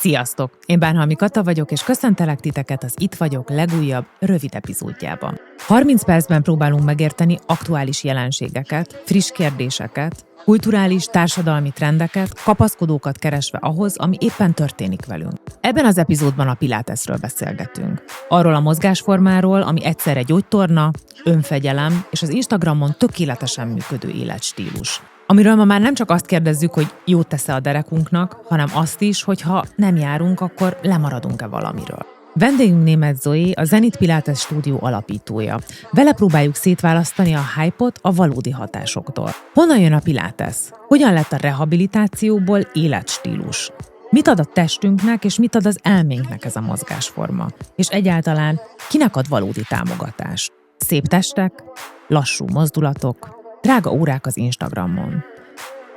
Sziasztok! Én Bánhalmi Kata vagyok, és köszöntelek titeket az Itt vagyok legújabb, rövid epizódjában. 30 percben próbálunk megérteni aktuális jelenségeket, friss kérdéseket, kulturális, társadalmi trendeket, kapaszkodókat keresve ahhoz, ami éppen történik velünk. Ebben az epizódban a Pilátesről beszélgetünk. Arról a mozgásformáról, ami egyszerre gyógytorna, önfegyelem és az Instagramon tökéletesen működő életstílus. Amiről ma már nem csak azt kérdezzük, hogy jót tesz-e a derekunknak, hanem azt is, hogy ha nem járunk, akkor lemaradunk-e valamiről. Vendégünk Németh Zoé, a Zenit Pilates stúdió alapítója. Vele próbáljuk szétválasztani a hype-ot a valódi hatásoktól. Honnan jön a Pilates? Hogyan lett a rehabilitációból életstílus? Mit ad a testünknek, és mit ad az elménknek ez a mozgásforma? És egyáltalán kinek ad valódi támogatást? Szép testek, lassú mozdulatok, drága órák az Instagramon.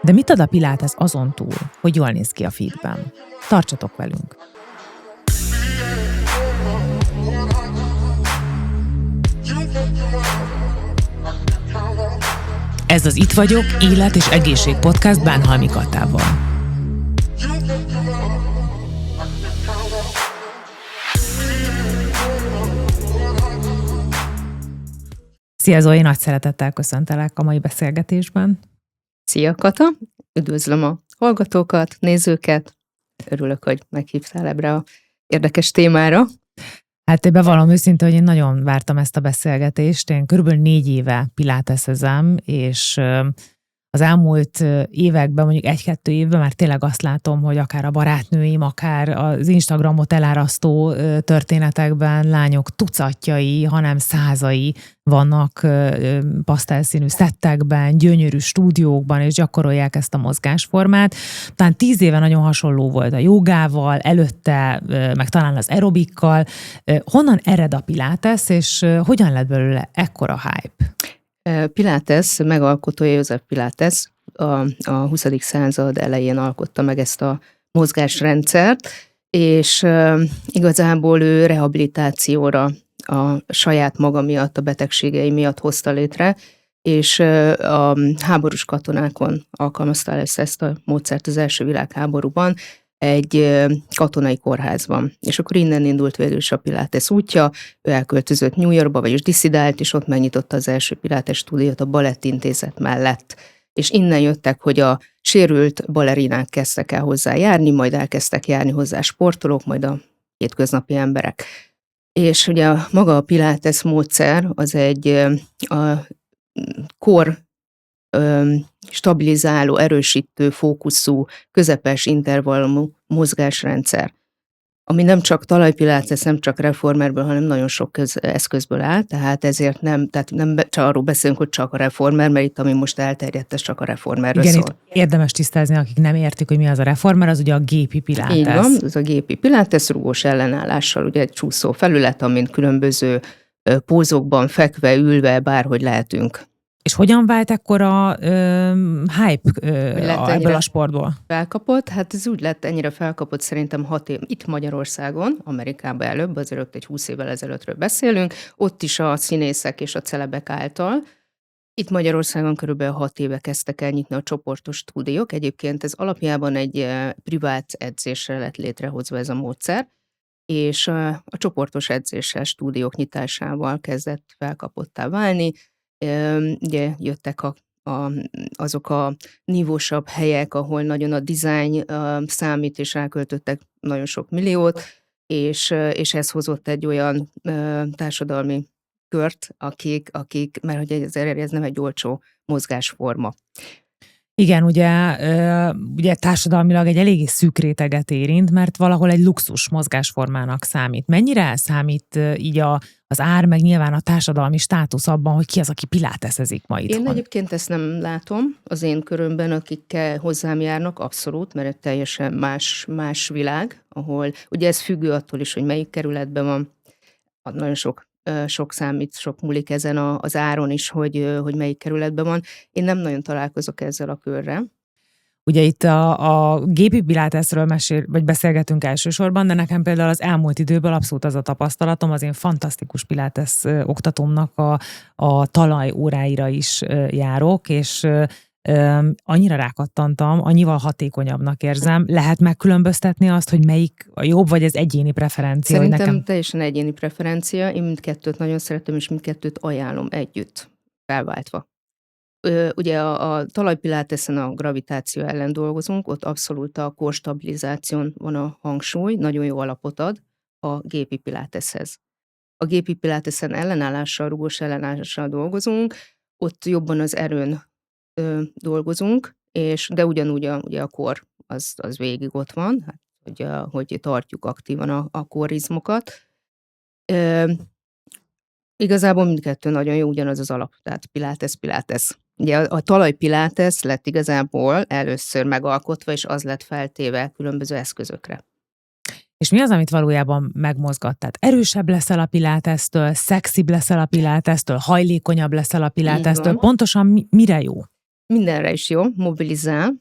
De mit ad a Pilates azon túl, hogy jól néz ki a feedben? Tartsatok velünk! Ez az Itt vagyok, élet és egészség podcast Bánhalmi Katával. Szia Zoé, nagy szeretettel köszöntelek a mai beszélgetésben. Szia Kata, üdvözlöm a hallgatókat, nézőket. Örülök, hogy meghívtál ebbre a érdekes témára. Hát én bevallom őszintén, hogy én nagyon vártam ezt a beszélgetést. Én körülbelül 4 éve piláteszezem, és az elmúlt években, mondjuk 1-2 évben már tényleg azt látom, hogy akár a barátnőim, akár az Instagramot elárasztó történetekben lányok tucatjai, hanem százai vannak pasztelszínű szettekben, gyönyörű stúdiókban, és gyakorolják ezt a mozgásformát. Talán 10 éve nagyon hasonló volt a jogával, előtte, meg talán az aerobikkal. Honnan ered a Pilates, és hogyan lett belőle ekkora hype? Pilates megalkotója József Pilates a 20. század elején alkotta meg ezt a mozgásrendszert, és igazából ő rehabilitációra a saját maga miatt, a betegségei miatt hozta létre, és a háborús katonákon alkalmazta ezt a módszert az első világháborúban, egy katonai kórházban. És akkor innen indult végül is a Pilates útja, ő elköltözött New Yorkba, vagyis disszidált, és ott megnyitotta az első Pilates stúdiót a Balettintézet mellett. És innen jöttek, hogy a sérült balerinák kezdtek el hozzá járni, majd elkezdtek járni hozzá sportolók, majd a hétköznapi emberek. És ugye maga a Pilates módszer az egy a kor stabilizáló, erősítő, fókuszú, közepes intervallumú mozgásrendszer, ami nem csak talajpilates, nem csak reformerből, hanem nagyon sok eszközből áll, tehát ezért nem csak arról beszélünk, hogy csak a reformer, mert itt, ami most elterjedt, ez csak a reformerről szól. Itt érdemes tisztázni, akik nem értik, hogy mi az a reformer, az ugye a gépi pilates. Így van, ez a gépi pilates rugós ellenállással, ugye egy csúszó felület, amin különböző pózokban, fekve, ülve, bárhogy lehetünk. És hogyan vált ekkor a hype ebből a sportból? Felkapott, hát ez úgy lett ennyire felkapott szerintem 6 év itt Magyarországon, Amerikában előbb, azért egy 20 évvel ezelőttről beszélünk, ott is a színészek és a celebek által. Itt Magyarországon körülbelül 6 éve kezdtek el nyitni a csoportos stúdiók, egyébként ez alapjában egy privát edzésre lett létrehozva ez a módszer, és a csoportos edzéssel, stúdiók nyitásával kezdett felkapottá válni. Ugye jöttek azok a nívósabb helyek, ahol nagyon a design számít, és elköltöttek nagyon sok milliót, és ez hozott egy olyan társadalmi kört, akik mert hogy ez nem egy olcsó mozgásforma. Igen, ugye társadalmilag egy eléggé szűk réteget érint, mert valahol egy luxus mozgásformának számít. Mennyire számít így az ár, meg nyilván a társadalmi státusz abban, hogy ki az, aki piláteszezik ma itthon? Én egyébként ezt nem látom az én körömben, akik hozzám járnak, abszolút, mert egy teljesen más világ, ahol ugye ez függő attól is, hogy melyik kerületben van, nagyon sok számít, sok múlik ezen az áron is, hogy melyik kerületben van. Én nem nagyon találkozok ezzel a körrel. Ugye itt a gépi pilátesről beszélgetünk elsősorban, de nekem például az elmúlt időből abszolút az a tapasztalatom, az én fantasztikus pilates oktatómnak a talaj óráira is járok, és annyira rákattantam, annyival hatékonyabbnak érzem. Lehet megkülönböztetni azt, hogy melyik a jobb, vagy ez egyéni preferencia? Szerintem Nekem... teljesen egyéni preferencia. Én mindkettőt nagyon szeretem, és mindkettőt ajánlom együtt, felváltva. Ugye a talajpiláteszen a gravitáció ellen dolgozunk, ott abszolút a korstabilizáción van a hangsúly, nagyon jó alapot ad a gépi piláteshez. A gépi piláteszen ellenállással, rugós ellenállással dolgozunk, ott jobban az erőn dolgozunk, de ugyanúgy ugye a kor az végig ott van, hát, hogy tartjuk aktívan a korizmokat. Igazából mindkettő nagyon jó, ugyanaz az alap, tehát pilates. Ugye a talajpilates lett igazából először megalkotva, és az lett feltéve különböző eszközökre. És mi az, amit valójában megmozgat? Tehát erősebb leszel a pilátesztől, szexibb leszel a pilátesztől, hajlékonyabb leszel a pilátesztől. Pontosan mire jó? Mindenre is jó, mobilizál,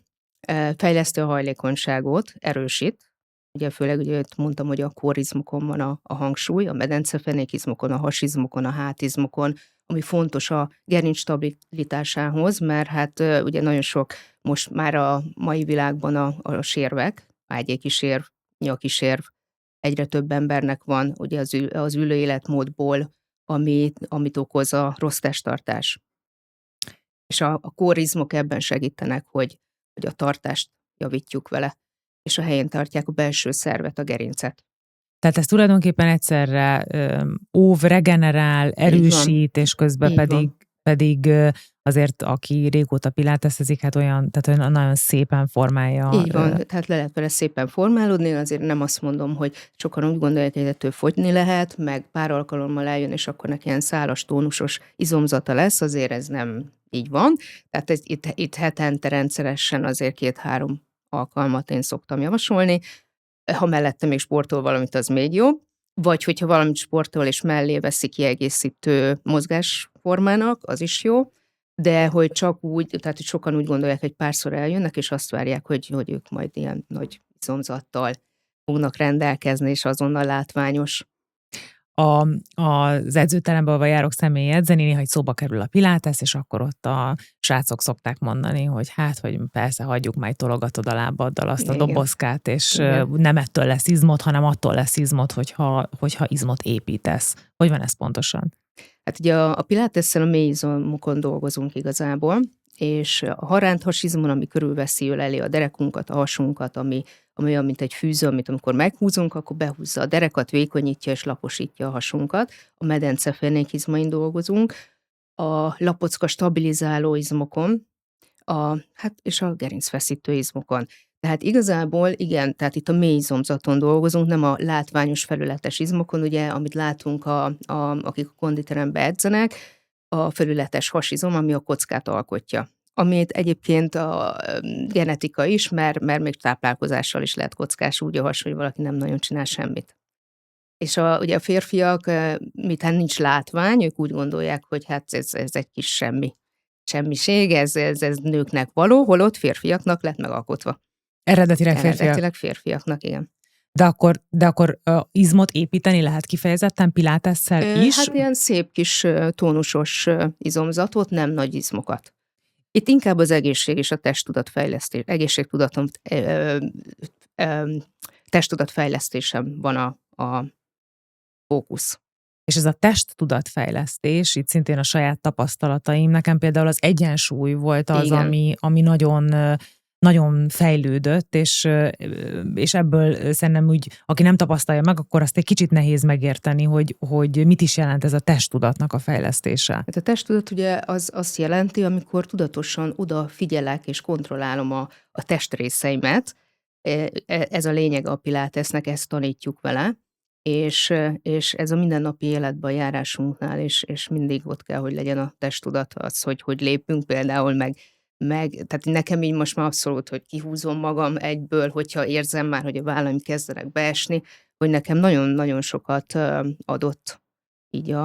fejlesztő a hajlékonyságot, erősít. Ugye főleg ugye mondtam, hogy a korizmokon van a hangsúly, a medencefenékizmokon, a hasizmokon, a hátizmokon, ami fontos a gerinc stabilitásához, mert hát ugye nagyon sok most már a mai világban a sérvek, ágyéki sérv, nyaki sérv, egyre több embernek van ugye az ülő életmódból, amit okoz a rossz testtartás. És a korizmok ebben segítenek, hogy a tartást javítjuk vele, és a helyén tartják a belső szervet, a gerincet. Tehát ez tulajdonképpen egyszerre óv, regenerál, erősít, és közben pedig azért, aki régóta piláteszezik, hát olyan nagyon szépen formálja. Így van, tehát le lehet vele szépen formálódni, azért nem azt mondom, hogy sokan úgy gondolják, hogy ettől fogyni lehet, meg pár alkalommal eljön, és akkor neki ilyen szálas, tónusos izomzata lesz, azért ez nem így van. Tehát itt hetente rendszeresen azért 2-3 alkalmat én szoktam javasolni. Ha mellette még sportol valamit, az még jó. Vagy hogyha valamit sportol, és mellé veszi kiegészítő mozgásformának, az is jó. De hogy csak úgy, tehát hogy sokan úgy gondolják, hogy párszor eljönnek, és azt várják, hogy ők majd ilyen nagy izomzattal fognak rendelkezni, és azonnal látványos. Az edzőteremben, ahol járok személyi edzeni, néha szóba kerül a pilates, és akkor ott a srácok szokták mondani, hogy hogy persze hagyjuk, majd tologatod a lábaddal azt a dobozkát, és nem ettől lesz izmod, hanem attól lesz izmod, hogyha izmot építesz. Hogy van ez pontosan? Hát ugye a pilatesszel a mély izomokon dolgozunk igazából, és a haránthasizmon, ami körülveszi elé a derekunkat, a hasunkat, ami olyan, mint egy fűző, amit amikor meghúzunk, akkor behúzza a derekat, vékonyítja és laposítja a hasunkat. A medencefenékizmain dolgozunk, a lapocka stabilizáló izmokon, és a gerincfeszítő izmokon. Tehát igazából igen, tehát itt a mély izomzaton dolgozunk, nem a látványos felületes izmokon, ugye, amit látunk, akik a konditerembe edzenek, a felületes hasizom, ami a kockát alkotja. Amit egyébként a genetika is, mert még táplálkozással is lehet kockás úgy a has, hogy valaki nem nagyon csinál semmit. És ugye a férfiak, mintha nincs látvány, ők úgy gondolják, hogy hát ez egy kis semmiség, ez nőknek való, holott férfiaknak lett megalkotva. Eredetileg férfiaknak, igen. De akkor izmot építeni lehet kifejezetten pilátesszel is? Hát ilyen szép kis tónusos izomzatot, nem nagy izmokat. Itt inkább az egészség és a testtudatfejlesztés, testtudatfejlesztésem van a fókusz. És ez a testtudatfejlesztés, itt szintén a saját tapasztalataim, nekem például az egyensúly volt az, ami nagyon, nagyon fejlődött, és ebből szerintem úgy, aki nem tapasztalja meg, akkor azt egy kicsit nehéz megérteni, hogy mit is jelent ez a testtudatnak a fejlesztése. Hát a testtudat ugye az azt jelenti, amikor tudatosan odafigyelek és kontrollálom a testrészeimet. Ez a lényeg a pilátesnek, ezt tanítjuk vele, és ez a mindennapi életben a járásunknál, és mindig ott kell, hogy legyen a testtudat, az, hogy lépünk például tehát nekem így most már abszolút, hogy kihúzom magam egyből, hogyha érzem már, hogy a vállaim kezdenek beesni, hogy nekem nagyon-nagyon sokat adott így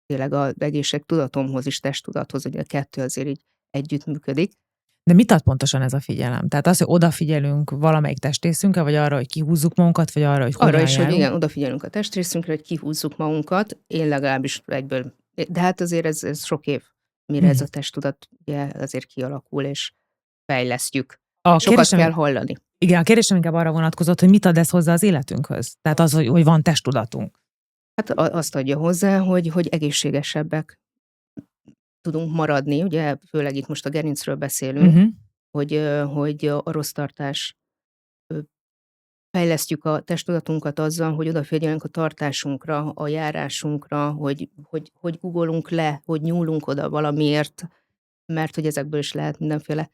tényleg az egészségtudatomhoz is, testtudathoz, hogy a kettő azért így együttműködik. De mit ad pontosan ez a figyelem? Tehát az, hogy odafigyelünk valamelyik testrészünkre, vagy arra, hogy kihúzzuk magunkat, vagy arra, hogy arra is, hogy igen, odafigyelünk a testrészünkre, hogy kihúzzuk magunkat, én legalábbis egyből, de hát azért ez sok év mire ez a testtudat ugye azért kialakul, és fejlesztjük. A Sokat kérdésem, kell hallani. igen, a kérdésem inkább arra vonatkozott, hogy mit ad ez hozzá az életünkhöz? Tehát az, hogy van testtudatunk. Hát azt adja hozzá, hogy egészségesebbek tudunk maradni, ugye főleg itt most a gerincről beszélünk, Uh-huh. hogy a rossz tartás, ö, fejlesztjük a testtudatunkat azzal, hogy odafigyelünk a tartásunkra, a járásunkra, hogy googolunk le, hogy nyúlunk oda valamiért, mert hogy ezekből is lehet mindenféle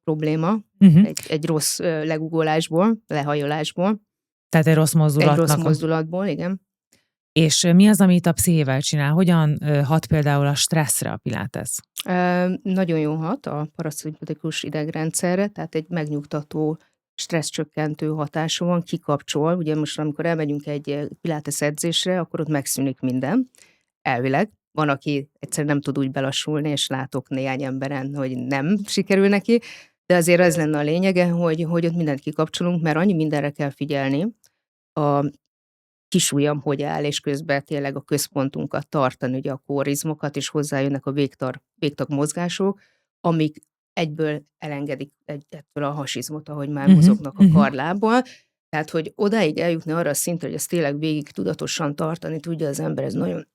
probléma, Uh-huh. egy rossz legugolásból, lehajolásból, Tehát egy rossz egy rossz mozdulatnak. mozdulatból, igen. És mi az, amit a pszichével csinál? Hogyan hat például a stresszre a pilates? Nagyon jó hat a paraszimpatikus idegrendszerre, tehát egy megnyugtató, stresszcsökkentő hatása van, kikapcsol. Ugye most, amikor elmegyünk egy pilates edzésre, akkor ott megszűnik minden, elvileg. Van, aki egyszerűen nem tud úgy belassulni, és látok néhány emberen, hogy nem sikerül neki, de azért ez lenne a lényege, hogy ott mindent kikapcsolunk, mert annyi mindenre kell figyelni, a kisujjam hogy áll, és közben tényleg a központunkat tartani, ugye a kórizmokat, és hozzájönnek a végtag mozgások, amik egyből elengedik ettől a hasizmot, ahogy már mozognak a karlábbal. Tehát, hogy odáig eljutni arra a szintre, hogy ezt tényleg végig tudatosan tartani tudja az ember, ez nagyon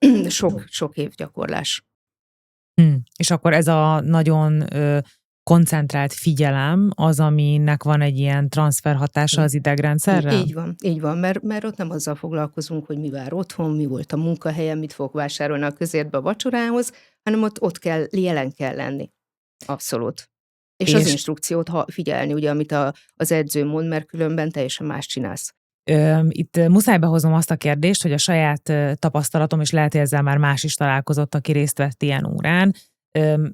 sok év gyakorlás. És akkor ez a nagyon koncentrált figyelem az, aminek van egy ilyen transfer hatása az idegrendszerre? Így van, mert ott nem azzal foglalkozunk, hogy mi vár otthon, mi volt a munkahelyen, mit fogok vásárolni a közértbe a vacsorához, hanem ott kell, jelen kell lenni. Abszolút. És az instrukciót figyelni, ugye, amit az edző mond, mert különben teljesen más csinálsz. Itt muszáj behoznom azt a kérdést, hogy a saját tapasztalatom, és lehet, hogy ezzel már más is találkozott, aki részt vett ilyen órán.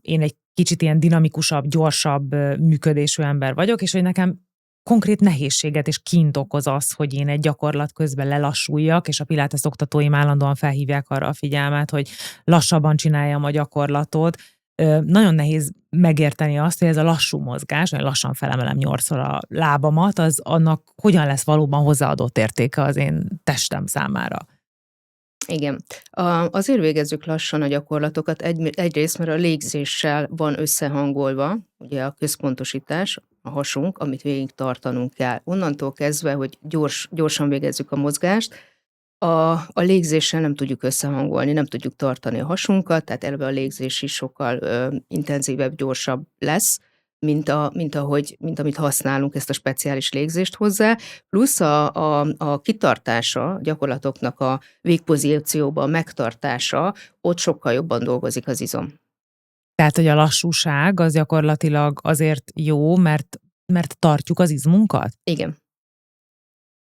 Én egy kicsit ilyen dinamikusabb, gyorsabb működésű ember vagyok, és hogy nekem konkrét nehézséget és kint okoz az, hogy én egy gyakorlat közben lelassuljak, és a pilates oktatóim állandóan felhívják arra a figyelmet, hogy lassabban csináljam a gyakorlatot. Nagyon nehéz megérteni azt, hogy ez a lassú mozgás, hogy lassan felemelem 8-szor a lábamat, az annak hogyan lesz valóban hozzáadott értéke az én testem számára. Igen. Azért végezzük lassan a gyakorlatokat, egyrészt, mert a légzéssel van összehangolva, ugye a központosítás, a hasunk, amit végig tartanunk kell. Onnantól kezdve, hogy gyorsan végezzük a mozgást, a légzéssel nem tudjuk összehangolni, nem tudjuk tartani a hasunkat, tehát eleve a légzés is sokkal intenzívebb, gyorsabb lesz, mint amit használunk, ezt a speciális légzést hozzá, plusz a kitartása, a gyakorlatoknak a végpozícióban a megtartása, ott sokkal jobban dolgozik az izom. Tehát, hogy a lassúság az gyakorlatilag azért jó, mert tartjuk az izmunkat?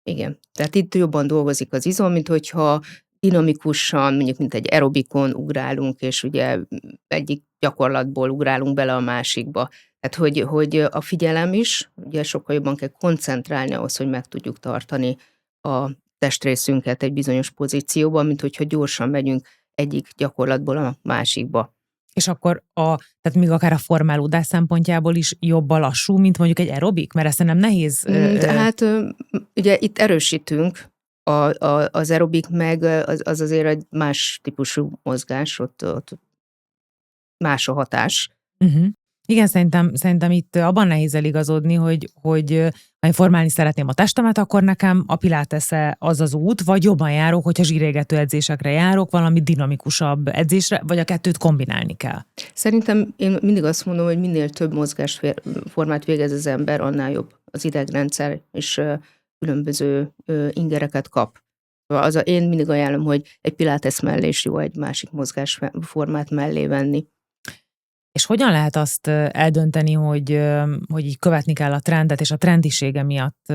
Igen. Tehát itt jobban dolgozik az izom, mint hogyha dinamikusan, mondjuk mint egy aerobikon ugrálunk, és ugye egyik gyakorlatból ugrálunk bele a másikba. Tehát, hogy a figyelem is, ugye sokkal jobban kell koncentrálni ahhoz, hogy meg tudjuk tartani a testrészünket egy bizonyos pozícióban, mint hogyha gyorsan megyünk egyik gyakorlatból a másikba. És akkor tehát még akár a formálódás szempontjából is jobb a lassú, mint mondjuk egy aerobik? Mert ezt nem nehéz... Hát ugye itt erősítünk, az aerobik meg az azért egy más típusú mozgás, ott más a hatás. Igen, szerintem itt abban nehéz eligazodni, hogy ha én formálni szeretném a testemet, akkor nekem a pilates-e az az út, vagy jobban járok, hogyha zsírégető edzésekre járok, valami dinamikusabb edzésre, vagy a kettőt kombinálni kell. Szerintem én mindig azt mondom, hogy minél több mozgásformát végez az ember, annál jobb az idegrendszer, és különböző ingereket kap. Én mindig ajánlom, hogy egy pilates mellé is jó egy másik mozgásformát mellé venni. És hogyan lehet azt eldönteni, hogy így követni kell a trendet, és a trendisége miatt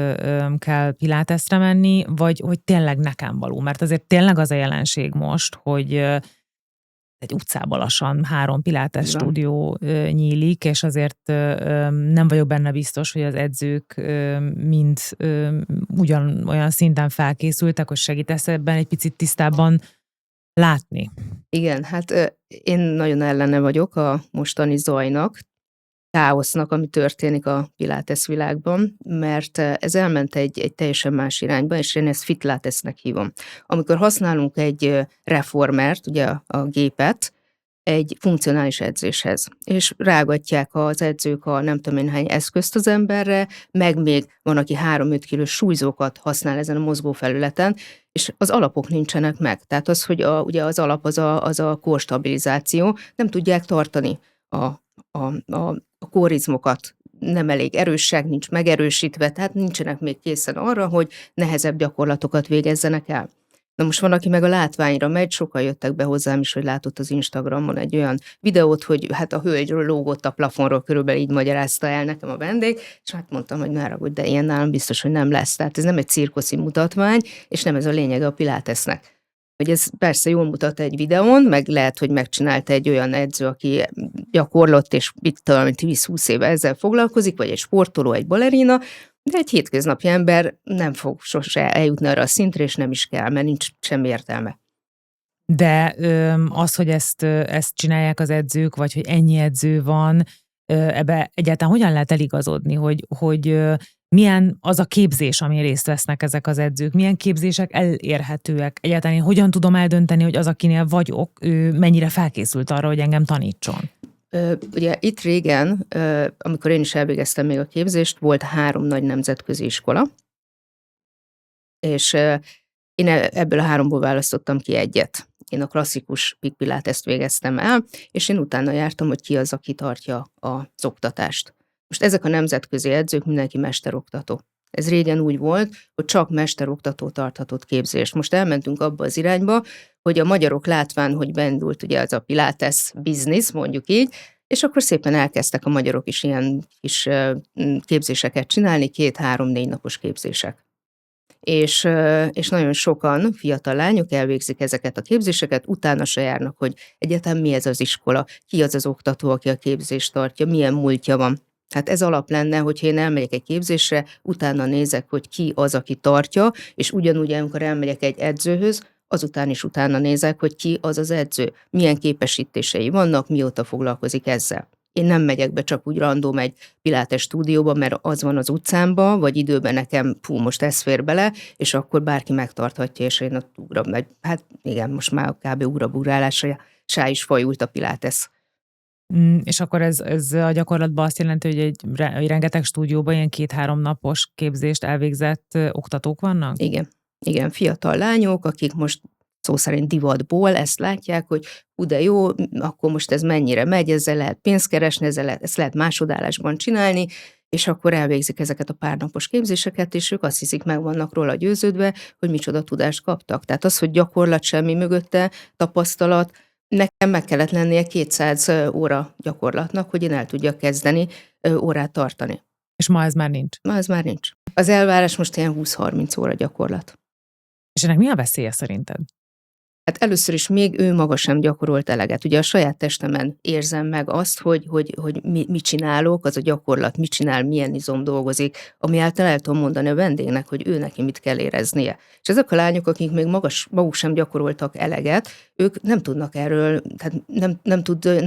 kell piláteszre menni, vagy hogy tényleg nekem való? Mert azért tényleg az a jelenség most, hogy egy utcában lassan 3 pilates stúdió nyílik, és azért nem vagyok benne biztos, hogy az edzők mind ugyanolyan szinten felkészültek, hogy segítesz ebben egy picit tisztábban látni. Igen, hát én nagyon ellene vagyok a mostani zajnak, káosznak, ami történik a pilates világban, mert ez elment egy teljesen más irányba, és én ezt fitlatesnek hívom. Amikor használunk egy reformert, ugye a gépet, egy funkcionális edzéshez. És rágatják az edzők a nem tudom én hány eszközt az emberre, meg még van, aki 3-5 kilós súlyzókat használ ezen a mozgófelületen, és az alapok nincsenek meg. Tehát az, hogy ugye az alap az a kórstabilizáció, nem tudják tartani a kórizmokat, nem elég erősek, nincs megerősítve, tehát nincsenek még készen arra, hogy nehezebb gyakorlatokat végezzenek el. Na most van, aki meg a látványra megy, sokan jöttek be hozzám is, hogy látott az Instagramon egy olyan videót, hogy hát a hölgyről lógott a plafonról, körülbelül így magyarázta el nekem a vendég, és hát mondtam, hogy ne haragudj, de ilyen nálam biztos, hogy nem lesz. Tehát ez nem egy cirkuszi mutatvány, és nem ez a lényege a pilátesznek. Hogy ez persze jól mutat egy videón, meg lehet, hogy megcsinálta egy olyan edző, aki gyakorlott, és itt talán 10-20 éve ezzel foglalkozik, vagy egy sportoló, egy balerina, de egy hétköznapi ember nem fog sose eljutni arra a szintre, és nem is kell, mert nincs semmi értelme. De az, hogy ezt csinálják az edzők, vagy hogy ennyi edző van, ebbe egyáltalán hogyan lehet eligazodni, hogy milyen az a képzés, amin részt vesznek ezek az edzők, milyen képzések elérhetőek? Egyáltalán én hogyan tudom eldönteni, hogy az, akinél vagyok, ő mennyire felkészült arra, hogy engem tanítson? Ugye itt régen, amikor én is elvégeztem még a képzést, volt 3 nagy nemzetközi iskola, és én ebből a 3-ból választottam ki egyet. Én a klasszikus Peak Pilatest végeztem el, és én utána jártam, hogy ki az, aki tartja az oktatást. Most ezek a nemzetközi edzők mindenki mesteroktató. Ez régen úgy volt, hogy csak mesteroktató tarthatott képzést. Most elmentünk abba az irányba, hogy a magyarok látván, hogy beindult ugye az a Pilates business, mondjuk így, és akkor szépen elkezdtek a magyarok is ilyen kis képzéseket csinálni, 2-3-4 napos képzések. És nagyon sokan, fiatal lányok elvégzik ezeket a képzéseket, utána se járnak, hogy egyáltalán mi ez az iskola, ki az az oktató, aki a képzést tartja, milyen múltja van. Hát ez alap lenne, hogyha én elmegyek egy képzésre, utána nézek, hogy ki az, aki tartja, és ugyanúgy, amikor elmegyek egy edzőhöz, azután is utána nézek, hogy ki az az edző, milyen képesítései vannak, mióta foglalkozik ezzel. Én nem megyek be csak úgy random egy pilates stúdióba, mert az van az utcámba, vagy időben nekem, most ez fér bele, és akkor bárki megtarthatja, és én ott ugram, hát igen, most már kb. Ugrabugrálásra is fajult a pilates. És akkor ez a gyakorlatban azt jelenti, hogy egy rengeteg stúdióban ilyen 2-3 napos képzést elvégzett oktatók vannak? Igen, fiatal lányok, akik most szó szerint divatból ezt látják, hogy de jó, akkor most ez mennyire megy, ezzel lehet pénzt keresni, ezt lehet másodállásban csinálni, és akkor elvégzik ezeket a párnapos képzéseket, és ők azt hiszik, meg vannak róla győződve, hogy micsoda tudást kaptak. Tehát az, hogy gyakorlat semmi mögötte, tapasztalat, nekem meg kellett lennie 200 óra gyakorlatnak, hogy én el tudjak kezdeni órát tartani. És ma ez már nincs? Ma ez már nincs. Az elvárás most ilyen 20-30 óra gyakorlat. És ennek mi a veszélye szerinted? Hát először is még ő maga sem gyakorolt eleget. Ugye a saját testemen érzem meg azt, hogy mit csinálok, az a gyakorlat mit csinál, milyen izom dolgozik, ami által el tudom mondani a vendégnek, hogy ő neki mit kell éreznie. És ezek a lányok, akik még maguk sem gyakoroltak eleget, ők nem tudnak erről, tehát nem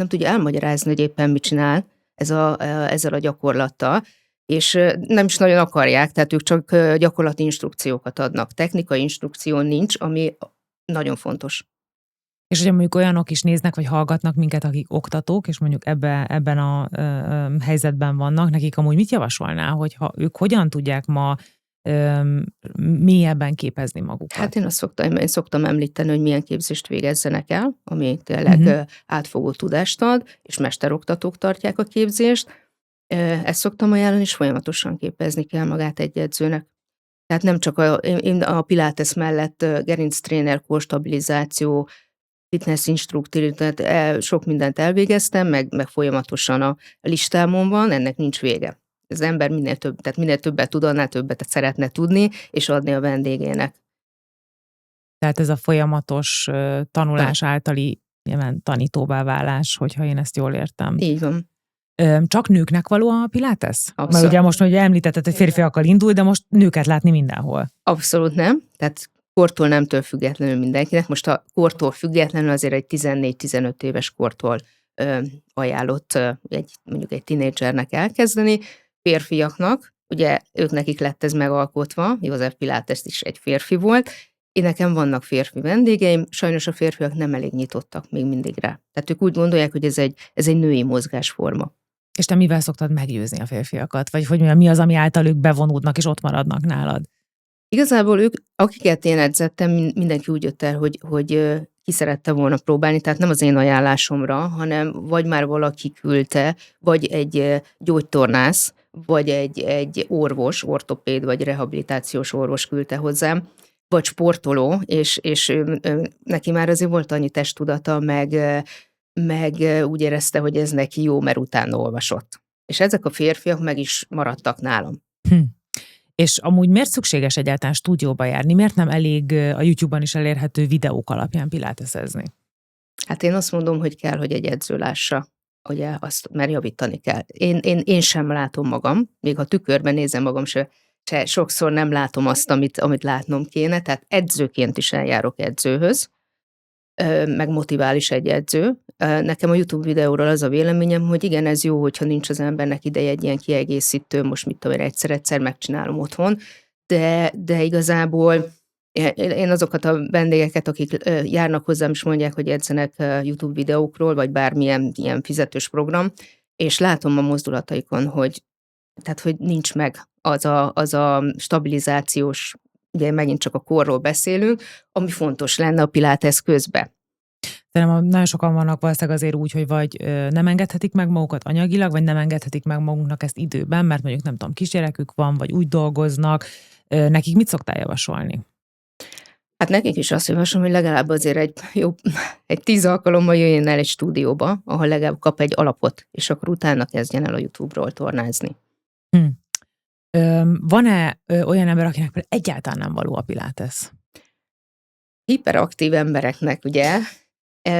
tudja elmagyarázni, hogy éppen mit csinál ezzel a gyakorlattal, és nem is nagyon akarják, tehát ők csak gyakorlati instrukciókat adnak. Technikai instrukció nincs, ami nagyon fontos. És ugye mondjuk olyanok is néznek, vagy hallgatnak minket, akik oktatók, és mondjuk ebben a helyzetben vannak, nekik amúgy mit javasolnál, hogyha ők hogyan tudják ma mélyebben képezni magukat? Hát én szoktam említeni, hogy milyen képzést végezzenek el, ami tényleg átfogó tudást ad, és mesteroktatók tartják a képzést. Ezt szoktam ajánlani, és folyamatosan képezni kell magát egy edzőnek. Tehát nem csak én a pilates mellett gerinctréner, kórstabilizáció, fitness instruktor, tehát sok mindent elvégeztem, meg folyamatosan a listámon van, ennek nincs vége. Az ember minél többet tud, annál többet szeretne tudni, és adni a vendégének. Tehát ez a folyamatos tanulás általi nyilván tanítóvá válás, hogyha én ezt jól értem. Így van. Csak nőknek való a pilates? Abszolút. Mert ugye most, hogy említetted, hogy férfiakkal indul, de most nőket látni mindenhol. Abszolút nem. Tehát kortól nemtől függetlenül mindenkinek. Most a kortól függetlenül azért egy 14-15 éves kortól ajánlott mondjuk egy tinédzsernek elkezdeni. Férfiaknak, ugye nekik lett ez megalkotva, József Pilates is egy férfi volt, Én nekem vannak férfi vendégeim, sajnos a férfiak nem elég nyitottak még mindig rá. Tehát ők úgy gondolják, hogy ez egy női mozgásforma. És te mivel szoktad meggyőzni a férfiakat? Vagy hogy mi az, ami által ők bevonódnak és ott maradnak nálad? Igazából ők, akiket én edzettem, mindenki úgy jött el, hogy ki szerette volna próbálni, tehát nem az én ajánlásomra, hanem vagy már valaki küldte, vagy egy gyógytornász, vagy egy orvos, ortopéd, vagy rehabilitációs orvos küldte hozzám, vagy sportoló, és neki már azért volt annyi testtudata, meg úgy érezte, hogy ez neki jó, mert utána olvasott. És ezek a férfiak meg is maradtak nálam. Hm. És amúgy miért szükséges egyáltalán stúdióba járni? Miért nem elég a YouTube-on is elérhető videók alapján piláteszezni? Hát én azt mondom, hogy kell, hogy egy edző lássa, ugye azt, mert javítani kell. Én sem látom magam, még ha tükörben nézem magam, se sokszor nem látom azt, amit látnom kéne, tehát edzőként is eljárok edzőhöz, meg motivál is egy edző. Nekem a YouTube videóról az a véleményem, hogy igen, ez jó, hogyha nincs az embernek ideje egy ilyen kiegészítő, most mit tudom én, egyszer megcsinálom otthon, de igazából én azokat a vendégeket, akik járnak hozzám, és mondják, hogy edzenek YouTube videókról, vagy bármilyen ilyen fizetős program, és látom a mozdulataikon, hogy nincs meg az a stabilizációs, ugye megint csak a korról beszélünk, ami fontos lenne a pilates közben. Szerintem nagyon sokan vannak valószínűleg azért úgy, hogy vagy nem engedhetik meg magukat anyagilag, vagy nem engedhetik meg magunknak ezt időben, mert mondjuk nem tudom, kisgyerekük van, vagy úgy dolgoznak. Nekik mit szoktál javasolni? Hát nekik is azt javaslom, hogy legalább azért egy 10 alkalommal jöjjön el egy stúdióba, ahol legalább kap egy alapot, és akkor utána kezdjen el a YouTube-ról tornázni. Van-e olyan ember, akinek például egyáltalán nem való a pilates? Hiperaktív embereknek, ugye,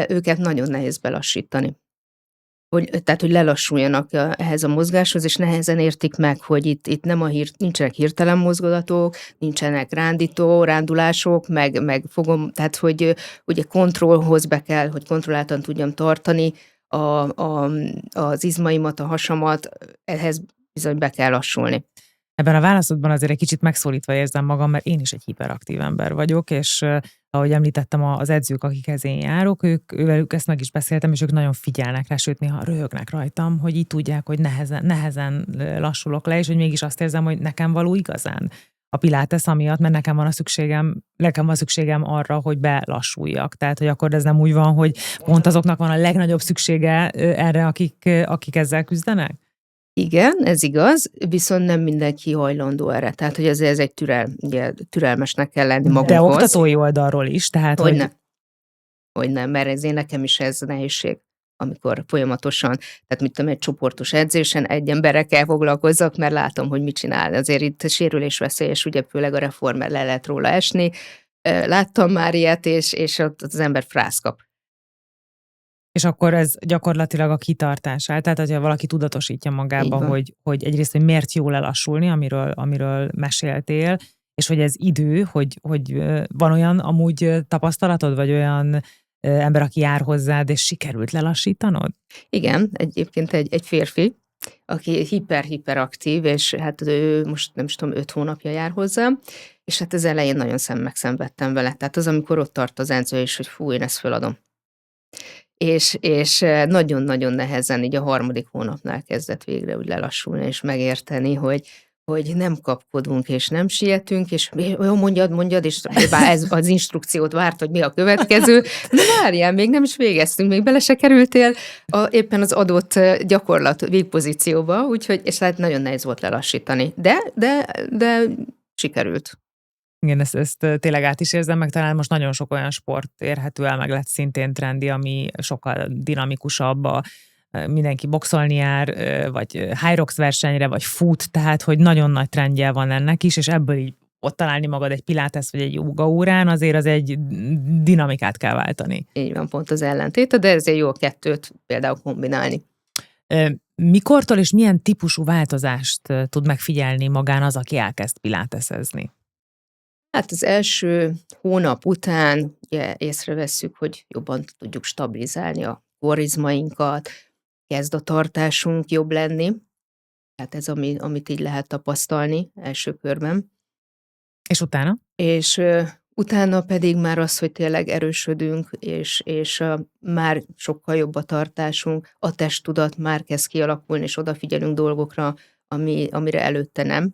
őket nagyon nehéz belassítani. Tehát, hogy lelassuljanak ehhez a mozgáshoz, és nehezen értik meg, hogy itt nem nincsenek hirtelen mozgolatok, nincsenek rándulások, meg fogom, tehát, hogy ugye kontrollhoz be kell, hogy kontrolláltan tudjam tartani az izmaimat, a hasamat, ehhez bizony be kell lassulni. Ebben a válaszodban azért egy kicsit megszólítva érzem magam, mert én is egy hiperaktív ember vagyok, és ahogy említettem, az edzők, akikhez én járok, ővelük ezt meg is beszéltem, és ők nagyon figyelnek rá, sőt néha röhögnek rajtam, hogy így tudják, hogy nehezen lassulok le, és hogy mégis azt érzem, hogy nekem való igazán a pilates amiatt, mert nekem van szükségem arra, hogy belassuljak. Tehát, hogy akkor ez nem úgy van, hogy pont azoknak van a legnagyobb szüksége erre, akik ezzel küzdenek? Igen, ez igaz, viszont nem mindenki hajlandó erre. Tehát, hogy ez egy türelmesnek kell lenni magunkhoz. De oktatói oldalról is, tehát... Hogyne, mert nekem is ez nehézség, amikor folyamatosan, tehát mit tudom, egy csoportos edzésen egy emberre kell foglalkozzak, mert látom, hogy mit csinál. Azért itt sérülésveszélyes, ugye főleg a reformer le lehet róla esni. Láttam már ilyet, és ott az ember frász kap. És akkor ez gyakorlatilag a kitartását, tehát hogyha valaki tudatosítja magába, hogy egyrészt, hogy miért jó lelassulni, amiről meséltél, és hogy ez idő, hogy van olyan amúgy tapasztalatod, vagy olyan ember, aki jár hozzád, és sikerült lelassítanod? Igen, egyébként egy férfi, aki hiperaktív, és hát ő most nem is tudom, 5 hónapja jár hozzám, és hát az elején nagyon megszenvedtem vele. Tehát az, amikor ott tart az edző, és hogy fú, én ezt föladom. És nagyon-nagyon nehezen így a 3. hónapnál kezdett végre úgy lelassulni, és megérteni, hogy nem kapkodunk, és nem sietünk, és jó, mondjad, és bár ez az instrukciót várt, hogy mi a következő, de várjál, még nem is végeztünk, még bele se kerültél éppen az adott gyakorlat végpozícióba, úgyhogy, és hát nagyon nehéz volt lelassítani, de sikerült. Igen, ezt tényleg át is érzem, meg talán most nagyon sok olyan sport érhető el, meg lett szintén trendi, ami sokkal dinamikusabb, mindenki boxolni jár, vagy high rocks versenyre, vagy fut, tehát hogy nagyon nagy trendje van ennek is, és ebből így ott találni magad egy pilates vagy egy jóga órán, azért az egy dinamikát kell váltani. Így van, pont az ellentéte, de ezért jó a kettőt például kombinálni. Mikortól és milyen típusú változást tud megfigyelni magán az, aki elkezd pilatesezni? Hát az első hónap után ugye észrevesszük, hogy jobban tudjuk stabilizálni a korizmainkat, kezd a tartásunk jobb lenni. Tehát ez, amit így lehet tapasztalni első körben. És utána? És Utána pedig már az, hogy tényleg erősödünk, és már sokkal jobb a tartásunk, a testtudat már kezd kialakulni, és odafigyelünk dolgokra, amire előtte nem.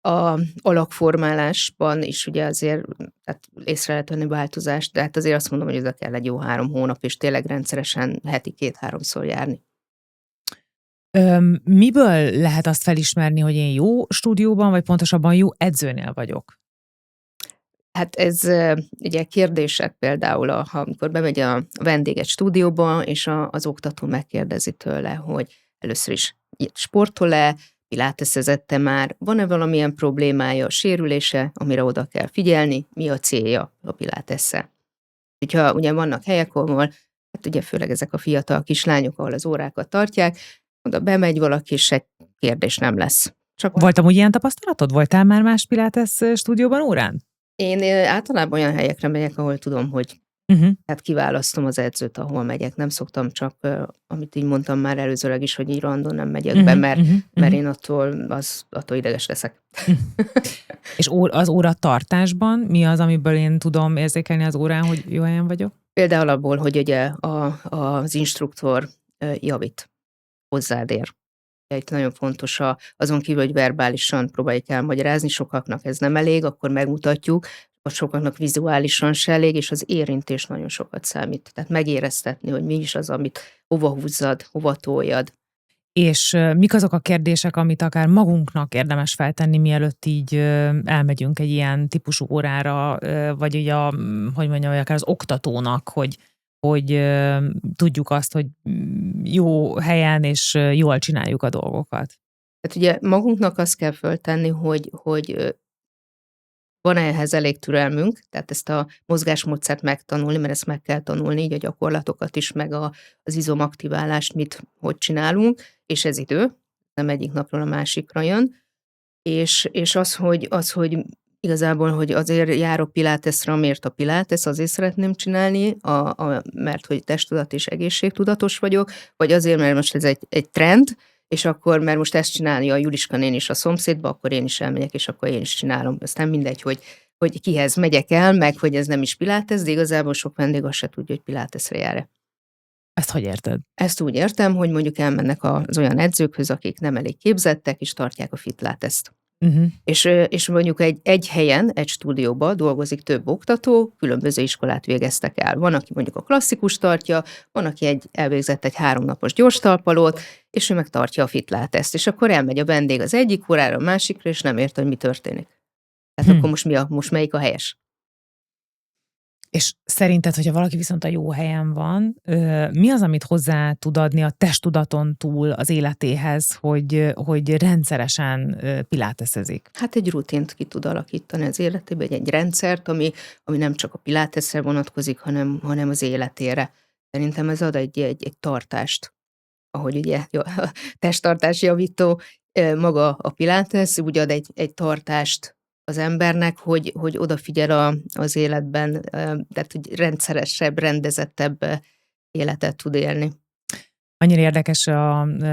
A alakformálásban is ugye azért tehát észre lehet venni változást, de hát azért azt mondom, hogy oda kell egy jó 3 hónap, és tényleg rendszeresen heti 2-3-szor járni. Miből lehet azt felismerni, hogy én jó stúdióban, vagy pontosabban jó edzőnél vagyok? Hát ez ugye kérdések például, amikor bemegy a vendég egy stúdióba, és az oktató megkérdezi tőle, hogy először is sportol-e, pilateszezett-e már, van-e valamilyen problémája, sérülése, amire oda kell figyelni, mi a célja a pilatesszel. Hogyha ugye vannak helyek, ahol, hát ugye főleg ezek a fiatal kislányok, ahol az órákat tartják, oda bemegy valaki, és egy kérdés nem lesz. Csak Volt amúgy ilyen tapasztalatod? Voltál már más pilates stúdióban órán? én általában olyan helyekre megyek, ahol tudom, hogy hát kiválasztom az edzőt, ahol megyek. Nem szoktam csak, amit így mondtam már előzőleg is, hogy így random nem megyek be, mert én attól ideges leszek. És az óratartásban mi az, amiből én tudom érzékelni az órán, hogy jó helyen vagyok? Például abból, hogy ugye az instruktor javít, hozzád ér. Itt nagyon fontos azon kívül, hogy verbálisan próbáljuk elmagyarázni, sokaknak ez nem elég, akkor megmutatjuk, vagy sokaknak vizuálisan se elég, és az érintés nagyon sokat számít. Tehát megéreztetni, hogy mi is az, amit hova húzzad, hova toljad. És mik azok a kérdések, amit akár magunknak érdemes feltenni, mielőtt így elmegyünk egy ilyen típusú órára, vagy ugye hogy mondjam, vagy akár az oktatónak, hogy tudjuk azt, hogy jó helyen és jól csináljuk a dolgokat. Tehát ugye magunknak azt kell föltenni, hogy van-e ehhez elég türelmünk, tehát ezt a mozgásmódszert megtanulni, mert ezt meg kell tanulni, így a gyakorlatokat is, meg az izomaktiválást, hogy csinálunk, és ez idő, nem egyik napról a másikra jön. És az, hogy igazából, hogy azért járok pilatesre, amiért a pilates, azért szeretném csinálni, mert hogy testtudat és egészségtudatos vagyok, vagy azért, mert most ez egy trend, és akkor, mert most ezt csinálja a Juliska néni is a szomszédba, akkor én is elmegyek, és akkor én is csinálom. Aztán mindegy, hogy kihez megyek el, meg hogy ez nem is pilates, de igazából sok vendég azt se tudja, hogy pilatesre jár-e. Ezt hogy érted? Ezt úgy értem, hogy mondjuk elmennek az olyan edzőkhöz, akik nem elég képzettek, és tartják a fitlatest. És mondjuk egy helyen, egy stúdióban dolgozik több oktató, különböző iskolát végeztek el. Van, aki mondjuk a klasszikus tartja, van, aki elvégzett egy 3 napos gyors talpalót, és ő meg tartja a fitlatest. És akkor elmegy a vendég az egyik órára, a másikra, és nem ért, hogy mi történik. Tehát akkor most melyik a helyes? És szerinted, hogyha valaki viszont a jó helyen van, mi az, amit hozzá tud adni a testtudaton túl az életéhez, hogy rendszeresen piláteszezik? Hát egy rutint ki tud alakítani az életébe, egy rendszert, ami nem csak a pilátesre vonatkozik, hanem az életére. Szerintem ez ad egy tartást, ahogy ugye a testtartás javító maga a pilates, úgy ad egy tartást az embernek, hogy odafigyel az életben, tehát hogy rendszeresebb, rendezettebb életet tud élni. Annyira érdekes,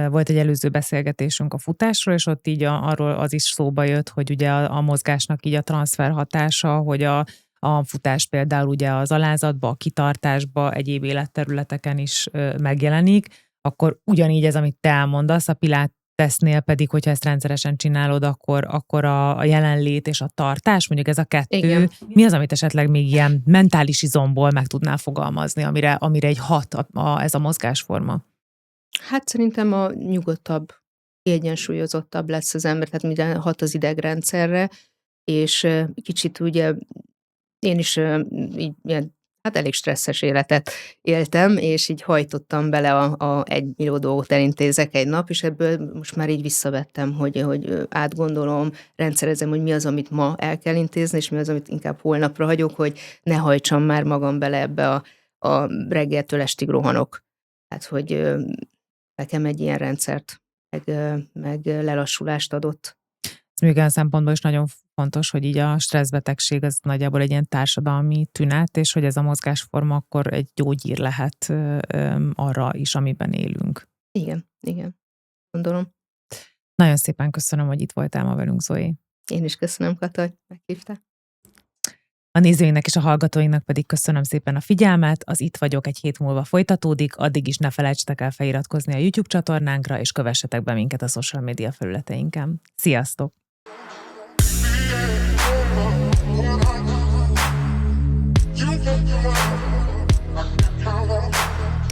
volt egy előző beszélgetésünk a futásról, és ott így arról az is szóba jött, hogy ugye a mozgásnak így a transfer hatása, hogy a futás például ugye az alázatba, a kitartásba, egyéb életterületeken is megjelenik, akkor ugyanígy ez, amit te elmondasz, a pilatesnél pedig, hogyha ezt rendszeresen csinálod, akkor a jelenlét és a tartás, mondjuk ez a kettő, Igen. mi az, amit esetleg még ilyen mentális izomból meg tudnál fogalmazni, amire egy hat ez a mozgásforma? Hát szerintem a nyugodtabb, kiegyensúlyozottabb lesz az ember, tehát minden hat az idegrendszerre, és kicsit ugye én is így ilyen, hát elég stresszes életet éltem, és így hajtottam bele a 1 millió dolgot elintézek egy nap, és ebből most már így visszavettem, hogy átgondolom, rendszerezem, hogy mi az, amit ma el kell intézni, és mi az, amit inkább holnapra hagyok, hogy ne hajtsam már magam bele ebbe a reggeltől estig rohanok. Hát, hogy nekem egy ilyen rendszert, meg lelassulást adott. Ez még olyan szempontból is nagyon fontos, hogy így a stresszbetegség az nagyjából egy ilyen társadalmi tünet, és hogy ez a mozgásforma akkor egy gyógyír lehet arra is, amiben élünk. Igen, gondolom. Nagyon szépen köszönöm, hogy itt voltál ma velünk, Zoé. Én is köszönöm, Kata, hogy meghívtál. A nézőinknek és a hallgatóinknak pedig köszönöm szépen a figyelmet, az Itt vagyok egy hét múlva folytatódik, addig is ne felejtsetek el feliratkozni a YouTube csatornánkra, és kövessetek be minket a social media felületeinken. Sziasztok!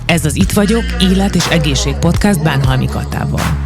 Ez az Itt vagyok, élet és egészség podcast Bánhalmi Katával.